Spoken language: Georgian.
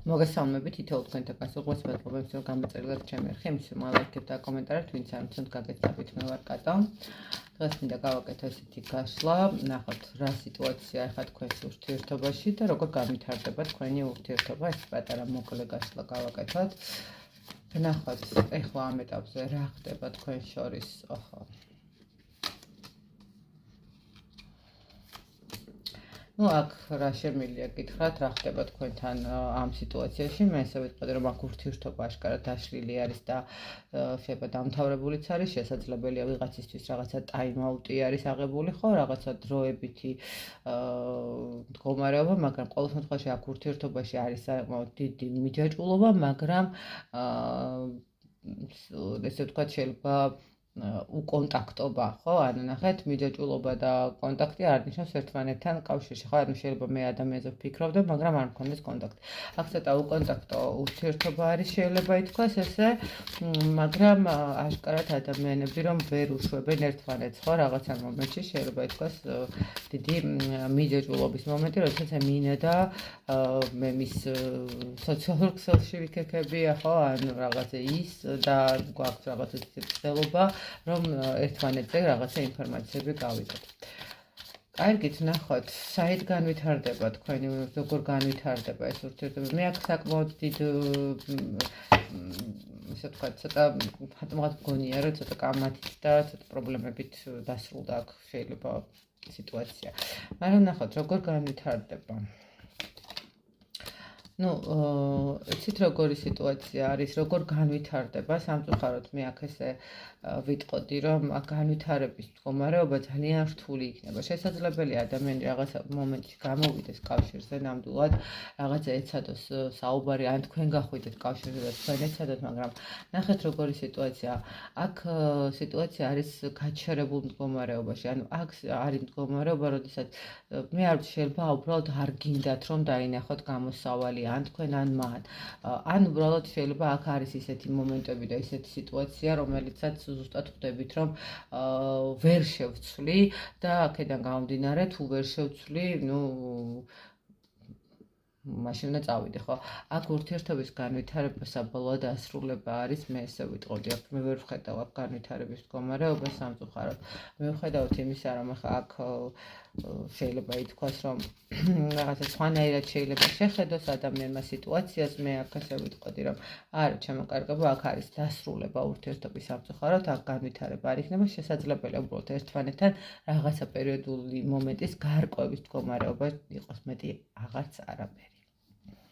მოგესალმებით თითოეულ თქვენთაგან უღმეს მადლობებს რომ გამოწერილეთ ჩემი არხი იმის რომ ლაიქებთ და კომენტარებთ ვინც არ მიცემთ გაგეცდებით მე ვარ კატო დღეს მინდა გავაკეთო ესეთი გაშლა ნახოთ რა სიტუაცია ახლა თქვენს ურთიერთობაში და როგორ განვითარდება თქვენი ურთიერთობა ეს პატარა მოკლე გაშლა გავაკეთოთ ნახოთ ახლა ამ ეტაპზე რა ხდება თქვენ შორის ოხო ну აქ რა შემიძლია გითხრათ რა ხდება თქვენთან ამ სიტუაციაში მე ესე ვიტყოდი რომ აქ ურთიერთობა აშკარად დაშლილი არის და შეიძლება დამთავრებულიც არის შესაძლებელია ვიღაცისთვის რაღაცა ტაიმ-აუტი არის აღებული ხო რაღაცა დროებითი მდგომარეობა მაგრამ ყოველ შემთხვევაში აქ ურთიერთობაში არის საკმაოდ დიდი მიჯაჭვულობა მაგრამ ესე ვთქვათ შეიძლება უკონტაქტობა ხო ანუ ნახეთ მიჯაჭვულობა და კონტაქტი არ ნიშნავს ერთმანეთთან კავშირში ხო ანუ შეიძლება მე ადამიანზე ვფიქრობდე მაგრამ არ მქონდეს კონტაქტი აქ ცოტა უკონტაქტო ურთიერთობა არის შეიძლება ითქვას ესე მაგრამ აშკარად ადამიანები რომ ვერ უშვებენ ერთმანეთს ხო რაღაცა მომენტში შეიძლება ითქვას დიდი მიჯაჭვულობის მომენტი როდესაც მინა და მე მის სოციალურ ქსელში ვიქექებია ხო ანუ რაღაცა ის და გვაქვს რაღაცა ცდილობა რომ ერთმანეთზე რაღაცა ინფორმაციები გავიგოთ. კარგით, ნახოთ, საით განვითარდება თქვენი როგორ განვითარდება ეს ურთიერთობა. მე აქ საკმაოდ დიდ ისე ვთქვათ, ცოტა ფატმაღად მგონია, რომ ცოტა კამათით და ცოტა პრობლემებით დასრულდა აქ შეიძლება სიტუაცია. მაგრამ ნახოთ, როგორ განვითარდება. ну, იცით როგორი სიტუაცია არის, როგორ განვითარდება, სამწუხაროდ მე აქ ესე ვიტყოდი, რომ განვითარების მდგომარეობა ძალიან რთული იქნება. შესაძლებელია ადამიანი რაღაცა მომენტში გამოვიდეს კავშირზე, ნამდვილად რაღაცა ეცადოს საუბარი, ან თქვენ გახვიდეთ კავშირზე და თქვენ ეცადოთ, მაგრამ ნახეთ როგორი სიტუაცია. აქ სიტუაცია არის გაჩერებულ მდგომარეობაში. ანუ აქ არის მდგომარეობა, როდესაც მე არ ვიცი, შეიძლება უბრალოდ არ გინდათ რომ დაინახოთ გამოსავალი ან თქვენ ან მან. ან უბრალოდ შეიძლება აქ არის ისეთი მომენტები და ისეთი სიტუაცია, რომელიცაც ზუსტად ხვდებით, რომ ვერ შევცვლი და აქედან გამომდინარე, თუ ვერ შევცვლი, ну მაშინ უნდა წავიდე, ხო? აქ ურთიერთობის განვითარება საბოლოო დასრულება არის, მე ესე ვიტყოდი, აქ მე ვერ ვხედავ აქ განვითარების მდგომარეობას სამწუხაროდ. მე ვხედავთ იმისა, რომ ახლა აქ შეიძლება ითქვას, რომ რაღაცა სხვანაირად შეიძლება შეხედოს ადამიანმა სიტუაციას, მე აქ ესე ვიტყოდი, რომ არა, ჩემო კარგებო, აქ არის დასრულება ურთიერთობის სამწუხაროდ, აქ განვითარება არ იქნება, შესაძლებელია უბრალოდ ერთმანეთთან რაღაცა პერიოდული მომენტის გარკვევის მდგომარეობა იყოს მეტი აღარც არაფერი.